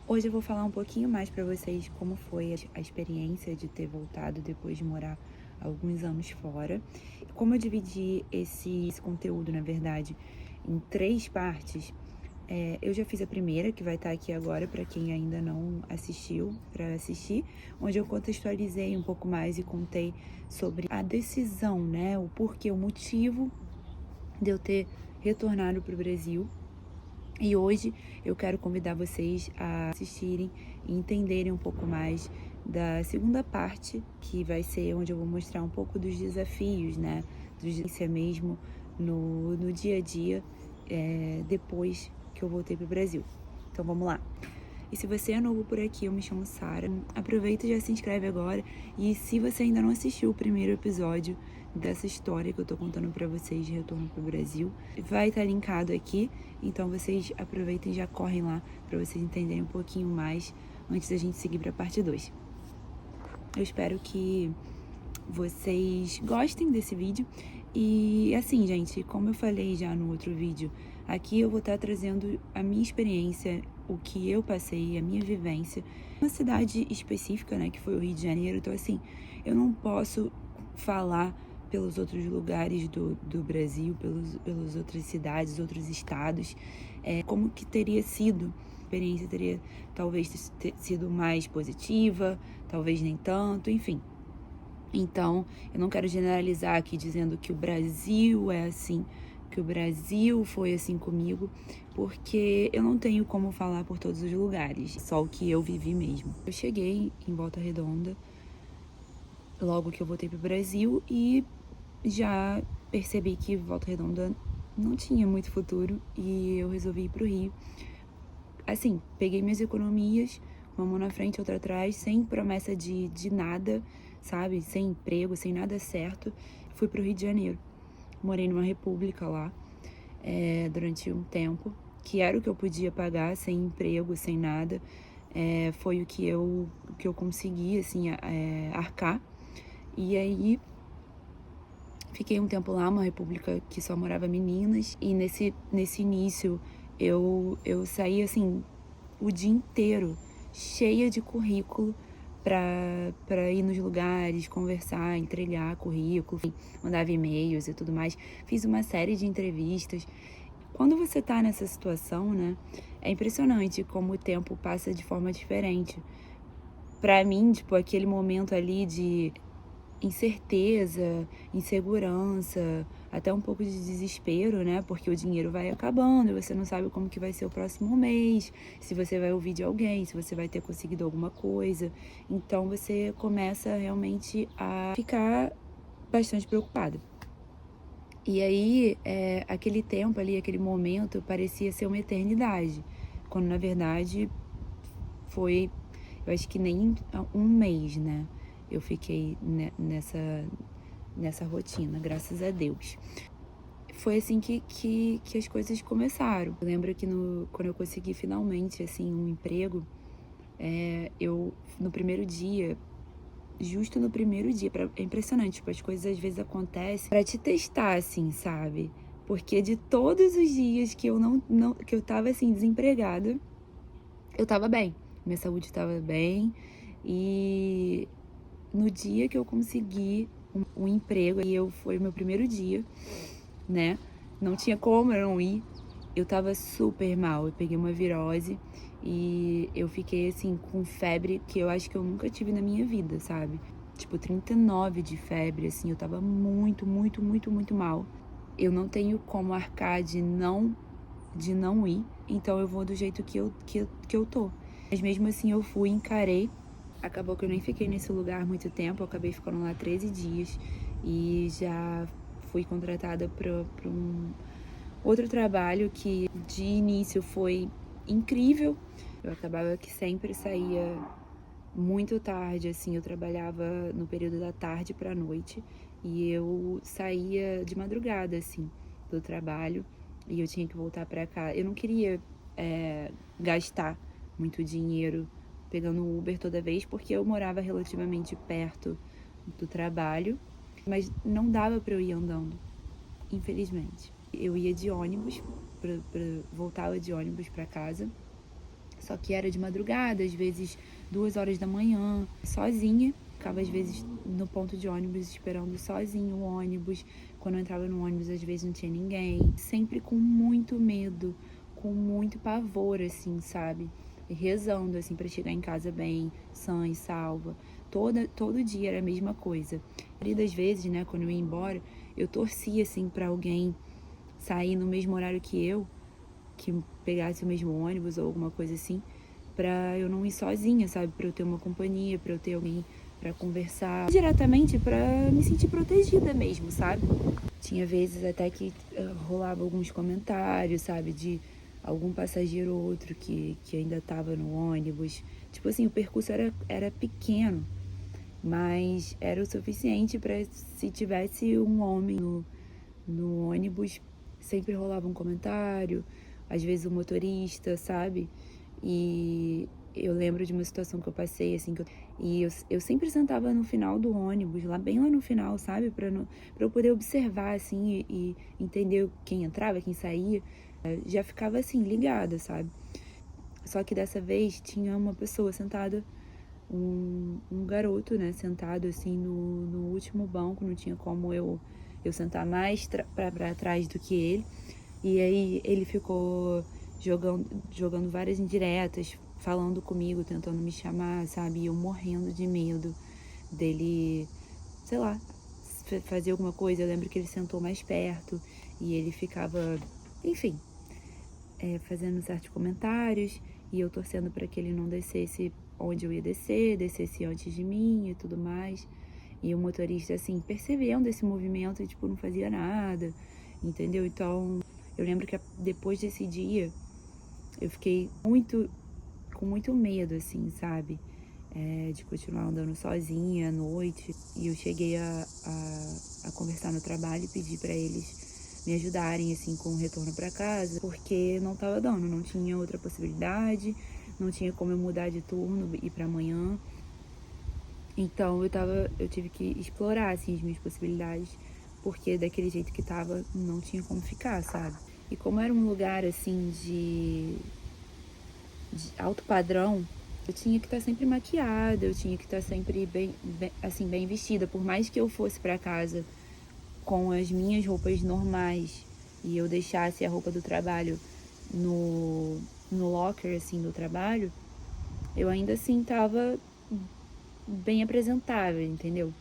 Hoje eu vou falar um pouquinho mais para vocês como foi a experiência de ter voltado depois de morar alguns anos fora. Como eu dividi esse conteúdo, na verdade, em 3 partes, eu já fiz a primeira, que vai estar aqui agora para quem ainda não assistiu, para assistir, onde eu contextualizei um pouco mais e contei sobre a decisão, né, o porquê, o motivo de eu ter retornado para o Brasil. E hoje eu quero convidar vocês a assistirem e entenderem um pouco mais da segunda parte, que vai ser onde eu vou mostrar um pouco dos desafios, né? Do vivência mesmo no dia a dia, depois que eu voltei para o Brasil. Então vamos lá. E se você é novo por aqui, eu me chamo Sara. Aproveita e já se inscreve agora. E se você ainda não assistiu o primeiro episódio dessa história que eu tô contando pra vocês de retorno pro Brasil, vai estar linkado aqui. Então vocês aproveitem e já correm lá pra vocês entenderem um pouquinho mais antes da gente seguir pra parte 2. Eu espero que vocês gostem desse vídeo. E assim, gente, como eu falei já no outro vídeo, aqui eu vou estar trazendo a minha experiência, o que eu passei, a minha vivência, uma cidade específica, né, que foi o Rio de Janeiro. Então, assim, eu não posso falar pelos outros lugares do Brasil, pelas outras cidades, outros estados, como que teria sido. A experiência teria talvez sido mais positiva, talvez nem tanto, enfim. Então, eu não quero generalizar aqui dizendo que o Brasil é assim, que o Brasil foi assim comigo, porque eu não tenho como falar por todos os lugares, só o que eu vivi mesmo. Eu cheguei em Volta Redonda logo que eu voltei pro Brasil e já percebi que Volta Redonda não tinha muito futuro e eu resolvi ir pro Rio. Assim, peguei minhas economias, uma mão na frente, outra atrás, sem promessa de nada, sabe? Sem emprego, sem nada certo. Fui pro Rio de Janeiro. Morei numa república lá, durante um tempo, que era o que eu podia pagar, sem emprego, sem nada. Foi o que eu consegui, assim, arcar. E aí, fiquei um tempo lá, uma república que só morava meninas. E nesse início, eu saí, assim, o dia inteiro, cheia de currículo para ir nos lugares, conversar, entregar currículo, enfim, mandava e-mails e tudo mais. Fiz uma série de entrevistas. Quando você tá nessa situação, né, é impressionante como o tempo passa de forma diferente. Pra mim, tipo, aquele momento ali de incerteza, insegurança, até um pouco de desespero, né? Porque o dinheiro vai acabando, você não sabe como que vai ser o próximo mês, se você vai ouvir de alguém, se você vai ter conseguido alguma coisa. Então você começa realmente a ficar bastante preocupada. E aí, aquele tempo ali, aquele momento, parecia ser uma eternidade, quando na verdade foi, eu acho que nem um mês, né? Eu fiquei nessa rotina, graças a Deus. Foi assim que as coisas começaram. Eu lembro que quando eu consegui finalmente, assim, um emprego, eu, no primeiro dia, justo no primeiro dia, é impressionante, tipo, as coisas às vezes acontecem pra te testar, assim, sabe? Porque de todos os dias que eu que eu tava, assim, desempregada, eu tava bem. Minha saúde tava bem. E no dia que eu consegui um emprego, e foi o meu primeiro dia, né? Não tinha como eu não ir. Eu tava super mal, eu peguei uma virose e eu fiquei assim com febre que eu acho que eu nunca tive na minha vida, sabe? Tipo 39 de febre, assim, eu tava muito, muito, muito, muito mal. Eu não tenho como arcar de não ir, então eu vou do jeito que eu tô. Mas mesmo assim eu fui, encarei. Acabou que eu nem fiquei nesse lugar muito tempo, eu acabei ficando lá 13 dias e já fui contratada para um outro trabalho que de início foi incrível. Eu acabava que sempre saía muito tarde, assim, eu trabalhava no período da tarde para noite e eu saía de madrugada, assim, do trabalho e eu tinha que voltar para casa. Eu não queria gastar muito dinheiro pegando Uber toda vez, porque eu morava relativamente perto do trabalho, mas não dava para eu ir andando, infelizmente. Eu ia de ônibus, voltava de ônibus para casa, Só que era de madrugada, às vezes 2 horas da manhã, sozinha. Ficava às vezes no ponto de ônibus esperando sozinho o ônibus. Quando eu entrava no ônibus, às vezes não tinha ninguém. Sempre com muito medo, com muito pavor, assim, sabe? E rezando, assim, pra chegar em casa bem, sã e salva. Todo dia era a mesma coisa. A maioria das vezes, né, quando eu ia embora, eu torcia, assim, pra alguém sair no mesmo horário que pegasse o mesmo ônibus ou alguma coisa assim, pra eu não ir sozinha, sabe? Pra eu ter uma companhia, pra eu ter alguém pra conversar. Diretamente pra me sentir protegida mesmo, sabe? Tinha vezes até que rolava alguns comentários, sabe? De algum passageiro ou outro que ainda tava no ônibus. Tipo assim, o percurso era pequeno, mas era o suficiente pra se tivesse um homem no ônibus, sempre rolava um comentário, às vezes o motorista, sabe? E eu lembro de uma situação que eu passei, assim, eu sempre sentava no final do ônibus, bem lá no final, sabe? Pra eu poder observar, assim, e entender quem entrava, quem saía. Já ficava, assim, ligada, sabe? Só que dessa vez tinha uma pessoa sentada, um garoto, né, sentado, assim, no último banco, não tinha como eu sentar mais pra trás do que ele. E aí ele ficou jogando várias indiretas, falando comigo, tentando me chamar, sabe? E eu morrendo de medo dele, sei lá, fazer alguma coisa. Eu lembro que ele sentou mais perto e ele ficava, enfim, fazendo certos comentários e eu torcendo para que ele não descesse onde eu ia descesse antes de mim e tudo mais. E o motorista, assim, percebendo esse movimento e, tipo, não fazia nada, entendeu? Então, eu lembro que depois desse dia, eu fiquei com muito medo, assim, sabe? De continuar andando sozinha à noite. E eu cheguei a conversar no trabalho e pedir para eles me ajudarem, assim, com o retorno para casa, porque não tava dando, não tinha outra possibilidade, não tinha como eu mudar de turno e ir para amanhã. Então eu tive que explorar, assim, as minhas possibilidades, porque daquele jeito que tava, não tinha como ficar, sabe? E como era um lugar, assim, de alto padrão, eu tinha que estar sempre maquiada, eu tinha que estar sempre bem vestida. Por mais que eu fosse para casa com as minhas roupas normais e eu deixasse a roupa do trabalho no locker, assim, do trabalho, eu ainda assim tava bem apresentável, entendeu?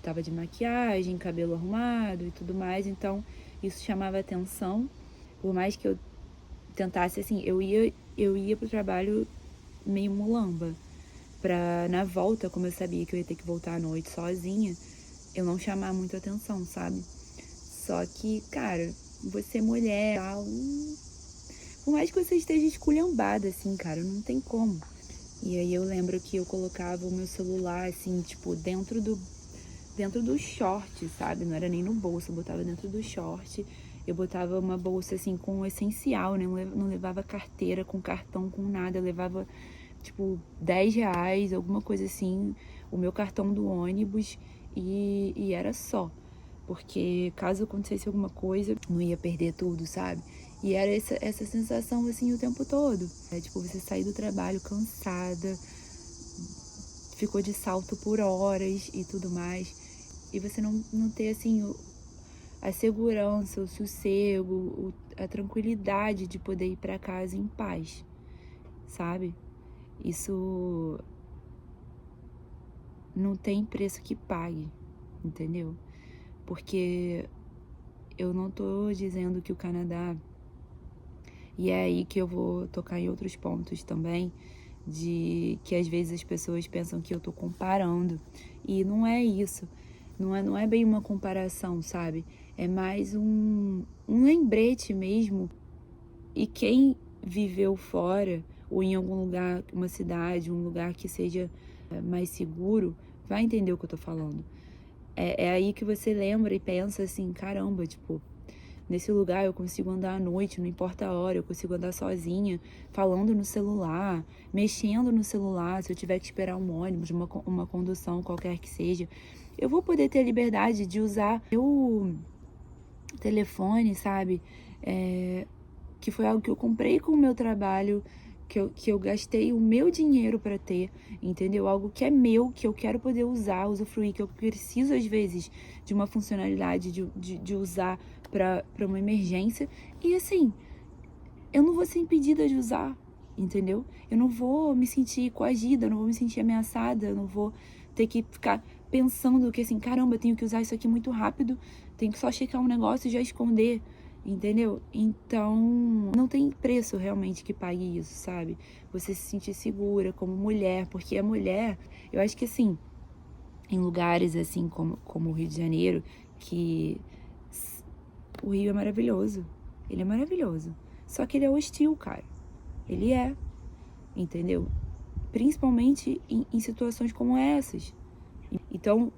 Tava de maquiagem, cabelo arrumado e tudo mais, então isso chamava atenção. Por mais que eu tentasse, assim, eu ia pro trabalho meio mulamba, pra na volta, como eu sabia que eu ia ter que voltar à noite sozinha, eu não chamar muito atenção, sabe? Só que, cara, você mulher, tal, por mais que você esteja esculhambada, assim, cara, não tem como. E aí eu lembro que eu colocava o meu celular, assim, tipo, dentro do short, sabe? Não era nem no bolso, eu botava dentro do short. Eu botava uma bolsa, assim, com o essencial, né? Não levava carteira, com cartão, com nada. Eu levava, tipo, R$ 10, alguma coisa assim, o meu cartão do ônibus e era só. Porque caso acontecesse alguma coisa, não ia perder tudo, sabe? E era essa sensação, assim, o tempo todo. Tipo, você sair do trabalho cansada, ficou de salto por horas e tudo mais. E você não ter, assim, a segurança, o sossego, a tranquilidade de poder ir para casa em paz, sabe? Isso não tem preço que pague, entendeu? Porque eu não tô dizendo que o Canadá, e é aí que eu vou tocar em outros pontos também, de que às vezes as pessoas pensam que eu tô comparando, e não é isso. Não é bem uma comparação, sabe? É mais um lembrete mesmo. E quem viveu fora, ou em algum lugar, uma cidade, um lugar que seja mais seguro, vai entender o que eu tô falando. É aí que você lembra e pensa assim, caramba, tipo, nesse lugar eu consigo andar à noite, não importa a hora, eu consigo andar sozinha, falando no celular, mexendo no celular, se eu tiver que esperar um ônibus, uma condução qualquer que seja. Eu vou poder ter a liberdade de usar o telefone, sabe? Que foi algo que eu comprei com o meu trabalho, que eu gastei o meu dinheiro para ter, entendeu? Algo que é meu, que eu quero poder usar, usufruir, que eu preciso, às vezes, de uma funcionalidade de usar para uma emergência. E assim, eu não vou ser impedida de usar, entendeu? Eu não vou me sentir coagida, eu não vou me sentir ameaçada, eu não vou ter que ficar pensando que assim, caramba, eu tenho que usar isso aqui muito rápido, tenho que só checar um negócio e já esconder, entendeu? Então, não tem preço realmente que pague isso, sabe? Você se sentir segura como mulher, porque a mulher, eu acho que assim, em lugares assim como o Rio de Janeiro, que o Rio é maravilhoso, ele é maravilhoso, só que ele é hostil, cara. Ele é, entendeu? Principalmente em situações como essas. Então,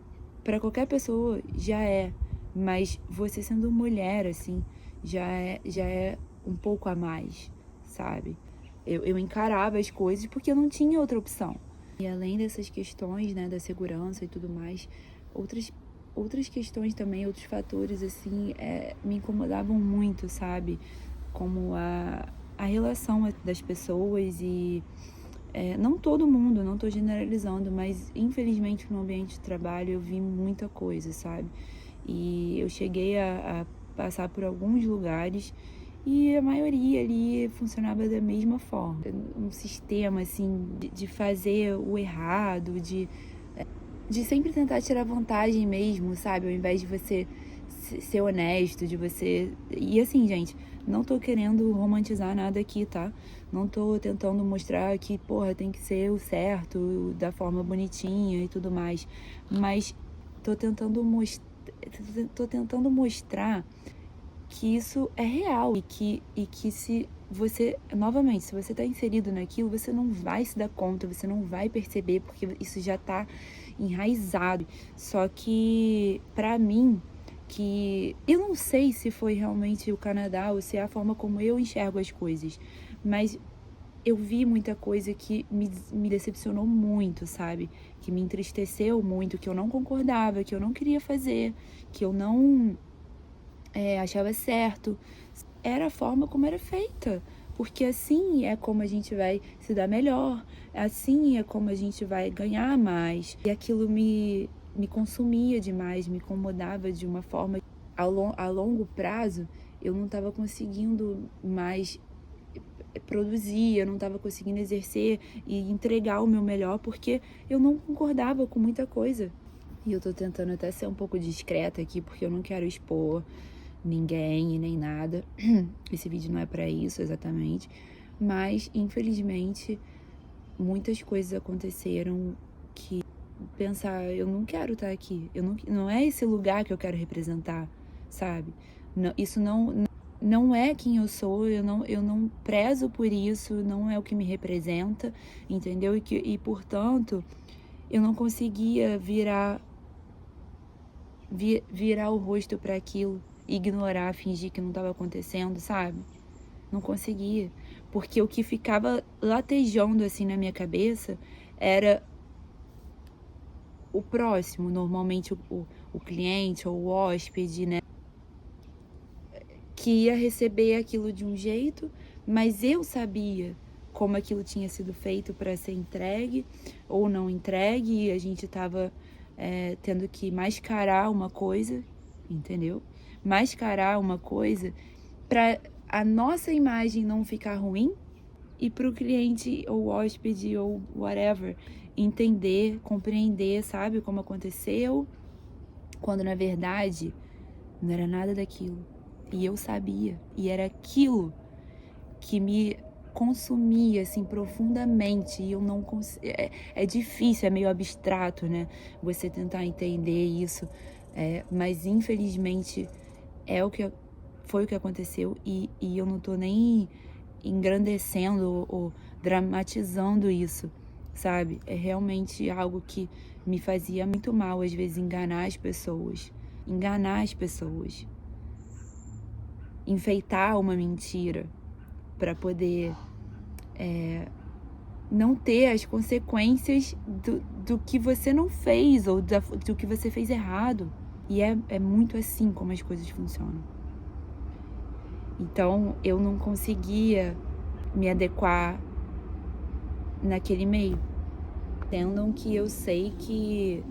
para qualquer pessoa já é, mas você sendo mulher, assim, já é um pouco a mais, sabe? Eu encarava as coisas porque eu não tinha outra opção. E além dessas questões, né, da segurança e tudo mais, outras questões também, outros fatores, assim, me incomodavam muito, sabe? Como a relação das pessoas e não todo mundo, não tô generalizando, mas infelizmente no ambiente de trabalho eu vi muita coisa, sabe? E eu cheguei a passar por alguns lugares e a maioria ali funcionava da mesma forma. Um sistema, assim, de fazer o errado, de sempre tentar tirar vantagem mesmo, sabe? Ao invés de você ser honesto, de você... E assim, gente, não tô querendo romantizar nada aqui, tá? Não tô tentando mostrar que, porra, tem que ser o certo, da forma bonitinha e tudo mais. Mas tô tentando mostrar que isso é real e que se você, novamente, se você tá inserido naquilo, você não vai se dar conta, você não vai perceber, porque isso já tá enraizado. Só que, pra mim, que eu não sei se foi realmente o Canadá ou se é a forma como eu enxergo as coisas, mas eu vi muita coisa que me decepcionou muito, sabe? Que me entristeceu muito, que eu não concordava, que eu não queria fazer, que eu não achava certo. Era a forma como era feita. Porque assim é como a gente vai se dar melhor, assim é como a gente vai ganhar mais. E aquilo me consumia demais, me incomodava de uma forma. A longo prazo, eu não estava conseguindo mais produzir, eu não estava conseguindo exercer e entregar o meu melhor porque eu não concordava com muita coisa. E eu tô tentando até ser um pouco discreta aqui porque eu não quero expor ninguém e nem nada. Esse vídeo não é para isso exatamente, mas infelizmente muitas coisas aconteceram que pensar, eu não quero estar aqui, não é esse lugar que eu quero representar, sabe? Não, isso não é quem eu sou, eu não prezo por isso, não é o que me representa, entendeu? E portanto, eu não conseguia virar o rosto para aquilo, ignorar, fingir que não estava acontecendo, sabe? Não conseguia, porque o que ficava latejando assim na minha cabeça era o próximo, normalmente o cliente ou o hóspede, né? Que ia receber aquilo de um jeito, mas eu sabia como aquilo tinha sido feito para ser entregue ou não entregue, e a gente estava tendo que mascarar uma coisa, entendeu? Mascarar uma coisa para a nossa imagem não ficar ruim e para o cliente ou hóspede ou whatever entender, compreender, sabe, como aconteceu, quando na verdade não era nada daquilo. E eu sabia, e era aquilo que me consumia assim profundamente, e eu não é difícil, é meio abstrato, né, você tentar entender isso, mas infelizmente foi o que aconteceu, e eu não tô nem engrandecendo ou dramatizando isso, sabe? É realmente algo que me fazia muito mal, às vezes, enganar as pessoas, enfeitar uma mentira para poder não ter as consequências do que você não fez ou do que você fez errado. E é muito assim como as coisas funcionam. Então, eu não conseguia me adequar naquele meio. Entendam que eu sei que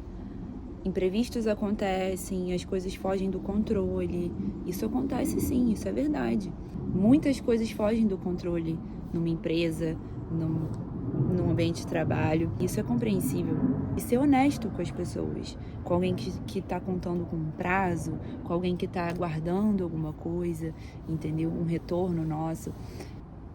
imprevistos acontecem, as coisas fogem do controle. Isso acontece sim, isso é verdade. Muitas coisas fogem do controle numa empresa, num ambiente de trabalho. Isso é compreensível. E ser honesto com as pessoas, com alguém que tá contando com um prazo, com alguém que tá aguardando alguma coisa, entendeu? Um retorno nosso.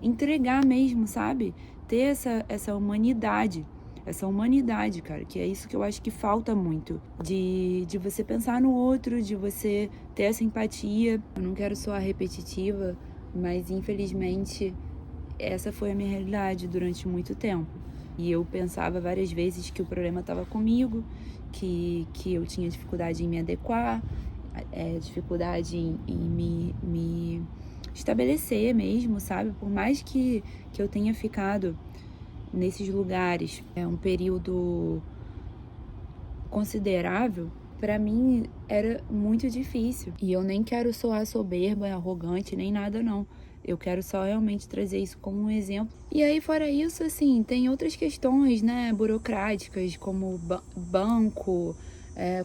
Entregar mesmo, sabe? Ter essa humanidade. Essa humanidade, cara, que é isso que eu acho que falta muito. De você pensar no outro, de você ter essa empatia. Eu não quero soar repetitiva, mas infelizmente essa foi a minha realidade durante muito tempo. E eu pensava várias vezes que o problema estava comigo, que eu tinha dificuldade em me adequar, dificuldade em me estabelecer mesmo, sabe? Por mais que eu tenha ficado nesses lugares um período considerável, para mim era muito difícil. E eu nem quero soar soberba, arrogante, nem nada não. Eu quero só realmente trazer isso como um exemplo. E aí, fora isso, assim, tem outras questões, né, burocráticas, como banco,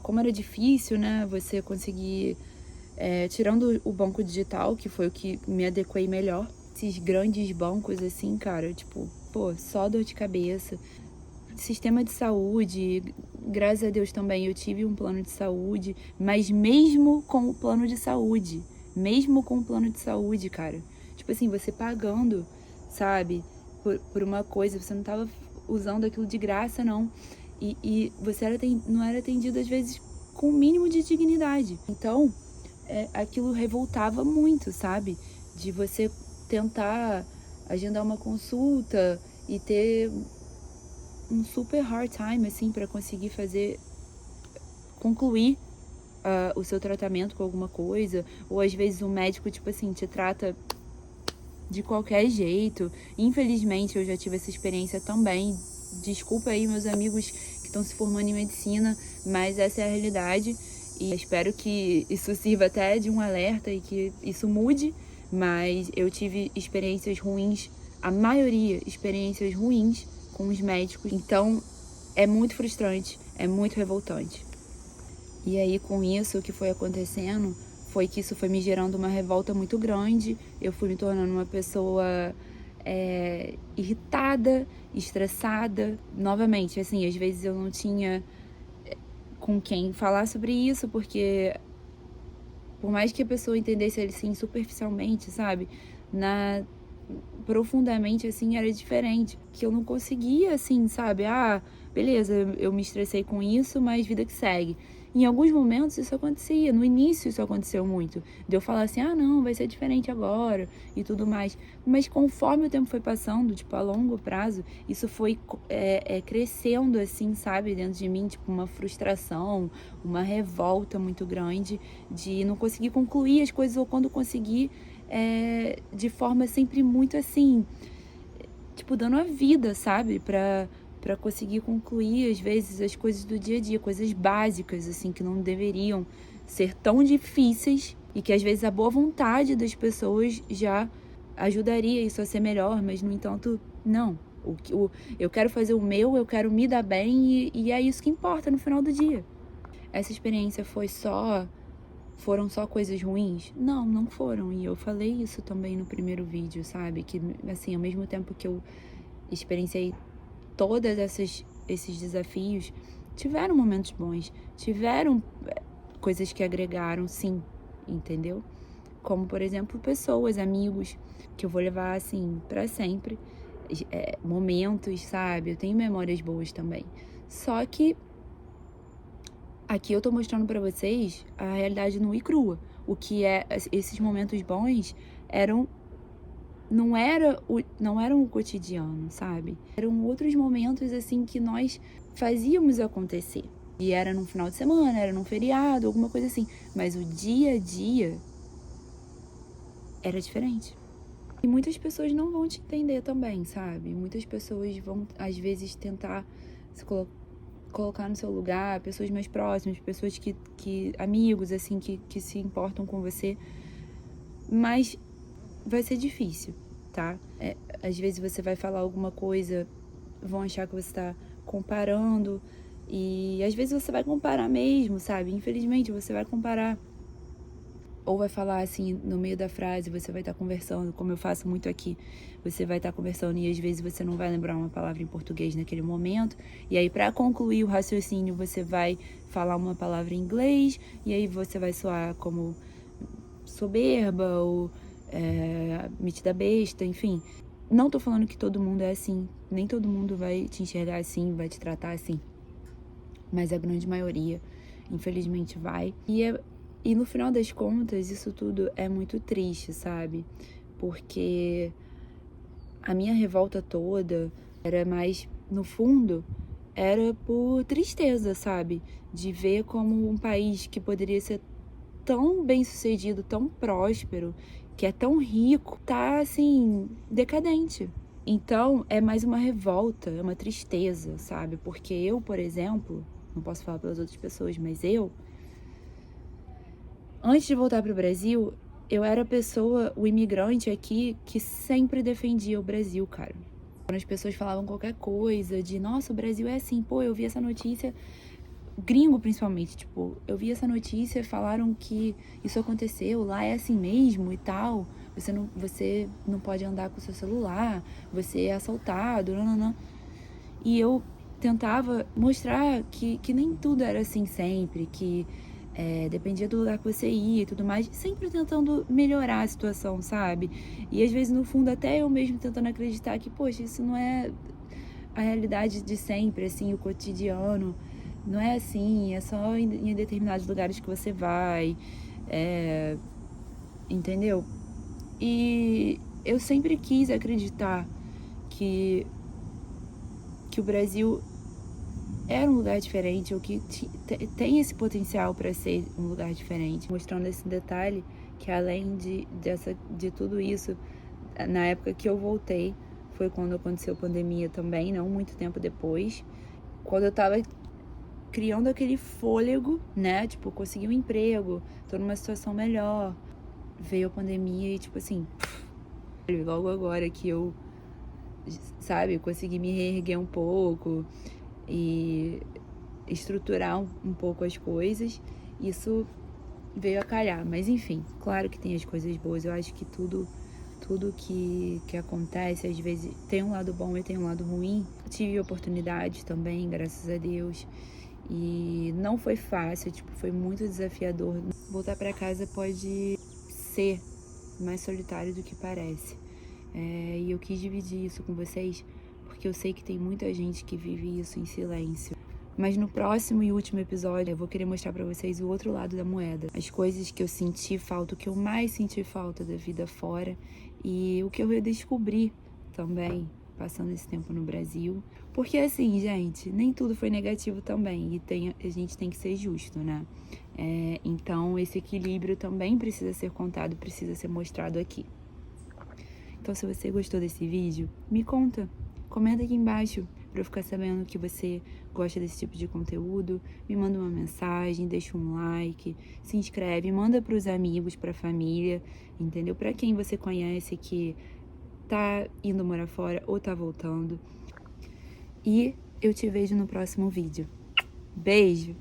como era difícil, né, você conseguir, tirando o banco digital, que foi o que me adequei melhor, esses grandes bancos, assim, cara, tipo, pô, só dor de cabeça. Sistema de saúde, graças a Deus também eu tive um plano de saúde, mas mesmo com o plano de saúde, cara, tipo assim, você pagando, sabe, por uma coisa, você não tava usando aquilo de graça, não, e você não era atendido às vezes com o mínimo de dignidade. Então, aquilo revoltava muito, sabe, de você tentar agendar uma consulta e ter um super hard time, assim, pra conseguir concluir o seu tratamento com alguma coisa, ou às vezes o médico, tipo assim, te trata de qualquer jeito. Infelizmente, eu já tive essa experiência também. Desculpa aí, meus amigos que estão se formando em medicina, mas essa é a realidade. E espero que isso sirva até de um alerta e que isso mude, mas eu tive experiências ruins, a maioria experiências ruins com os médicos. Então, é muito frustrante, é muito revoltante. E aí, com isso, o que foi acontecendo foi que isso foi me gerando uma revolta muito grande. Eu fui me tornando uma pessoa irritada, estressada. Novamente, assim, às vezes eu não tinha com quem falar sobre isso, porque por mais que a pessoa entendesse ele, assim, superficialmente, sabe? Profundamente, assim, era diferente. Que eu não conseguia, assim, sabe? Ah, beleza, eu me estressei com isso, mas vida que segue. Em alguns momentos isso acontecia, no início isso aconteceu muito. De eu falar assim, ah, não, vai ser diferente agora e tudo mais. Mas conforme o tempo foi passando, tipo, a longo prazo, isso foi crescendo, assim, sabe? Dentro de mim, tipo, uma frustração, uma revolta muito grande de não conseguir concluir as coisas, ou quando conseguir, de forma sempre muito assim, tipo, dando a vida, sabe? Pra conseguir concluir, às vezes, as coisas do dia a dia, coisas básicas, assim, que não deveriam ser tão difíceis e que, às vezes, a boa vontade das pessoas já ajudaria isso a ser melhor, mas, no entanto, não. Eu quero fazer o meu, eu quero me dar bem e é isso que importa no final do dia. Essa experiência foram só coisas ruins? Não, não foram. E eu falei isso também no primeiro vídeo, sabe? Que, assim, ao mesmo tempo que eu experienciei todas esses desafios, tiveram momentos bons, tiveram coisas que agregaram, sim, entendeu? Como, por exemplo, pessoas, amigos, que eu vou levar, assim, pra sempre. Momentos, sabe? Eu tenho memórias boas também. Só que aqui eu tô mostrando pra vocês a realidade nua e crua. O que esses momentos bons não eram o cotidiano, sabe? Eram outros momentos, assim, que nós fazíamos acontecer. E era num final de semana, era num feriado, alguma coisa assim. Mas o dia a dia era diferente. E muitas pessoas não vão te entender também, sabe? Muitas pessoas vão, às vezes, tentar se colocar no seu lugar, pessoas mais próximas, pessoas amigos, assim, que se importam com você. Mas vai ser difícil, tá? Às vezes você vai falar alguma coisa vão achar que você tá comparando. E às vezes você vai comparar mesmo, sabe? Infelizmente você vai comparar. Ou vai falar assim, no meio da frase, você vai estar conversando, como eu faço muito aqui. Você vai estar conversando e às vezes você não vai lembrar uma palavra em português naquele momento. E aí, para concluir o raciocínio, você vai falar uma palavra em inglês. E aí você vai soar como soberba ou metida besta, enfim. Não tô falando que todo mundo é assim. Nem todo mundo vai te enxergar assim, vai te tratar assim. Mas a grande maioria, infelizmente, vai. E no final das contas, isso tudo é muito triste, sabe? Porque a minha revolta toda era mais, no fundo, era por tristeza, sabe? De ver como um país que poderia ser tão bem sucedido, tão próspero, que é tão rico, tá assim, decadente. Então, é mais uma revolta, é uma tristeza, sabe? Porque eu, por exemplo, não posso falar pelas outras pessoas, mas eu, antes de voltar para o Brasil, eu era a pessoa, o imigrante aqui, que sempre defendia o Brasil, cara. Quando as pessoas falavam qualquer coisa de, nossa, o Brasil é assim, pô, eu vi essa notícia, gringo principalmente, tipo, eu vi essa notícia, falaram que isso aconteceu, lá é assim mesmo e tal, você não pode andar com o seu celular, você é assaltado, não. E eu tentava mostrar que nem tudo era assim sempre, que dependia do lugar que você ia e tudo mais, sempre tentando melhorar a situação, sabe? E às vezes, no fundo, até eu mesmo tentando acreditar que, poxa, isso não é a realidade de sempre, assim, o cotidiano. Não é assim, é só em determinados lugares que você vai, entendeu? E eu sempre quis acreditar que o Brasil era um lugar diferente, ou que tem esse potencial para ser um lugar diferente, mostrando esse detalhe que além de tudo isso, na época que eu voltei, foi quando aconteceu a pandemia também, não muito tempo depois, quando eu tava criando aquele fôlego, né, tipo, consegui um emprego, tô numa situação melhor, veio a pandemia e tipo assim, logo agora que eu, sabe, consegui me reerguer um pouco e estruturar um pouco as coisas, isso veio a calhar. Mas enfim, claro que tem as coisas boas. Eu acho que tudo que acontece, às vezes, tem um lado bom e tem um lado ruim. Eu tive oportunidades também, graças a Deus. E não foi fácil, tipo, foi muito desafiador. Voltar para casa pode ser mais solitário do que parece. E eu quis dividir isso com vocês, porque eu sei que tem muita gente que vive isso em silêncio. Mas no próximo e último episódio eu vou querer mostrar pra vocês o outro lado da moeda. As coisas que eu senti falta, o que eu mais senti falta da vida fora e o que eu redescobri também passando esse tempo no Brasil. Porque assim, gente, nem tudo foi negativo também e a gente tem que ser justo, né? Então esse equilíbrio também precisa ser contado, precisa ser mostrado aqui. Então se você gostou desse vídeo, me conta, comenta aqui embaixo para eu ficar sabendo que você gosta desse tipo de conteúdo, me manda uma mensagem, deixa um like, se inscreve, manda para os amigos, para a família, entendeu? Para quem você conhece que tá indo morar fora ou tá voltando. E eu te vejo no próximo vídeo. Beijo!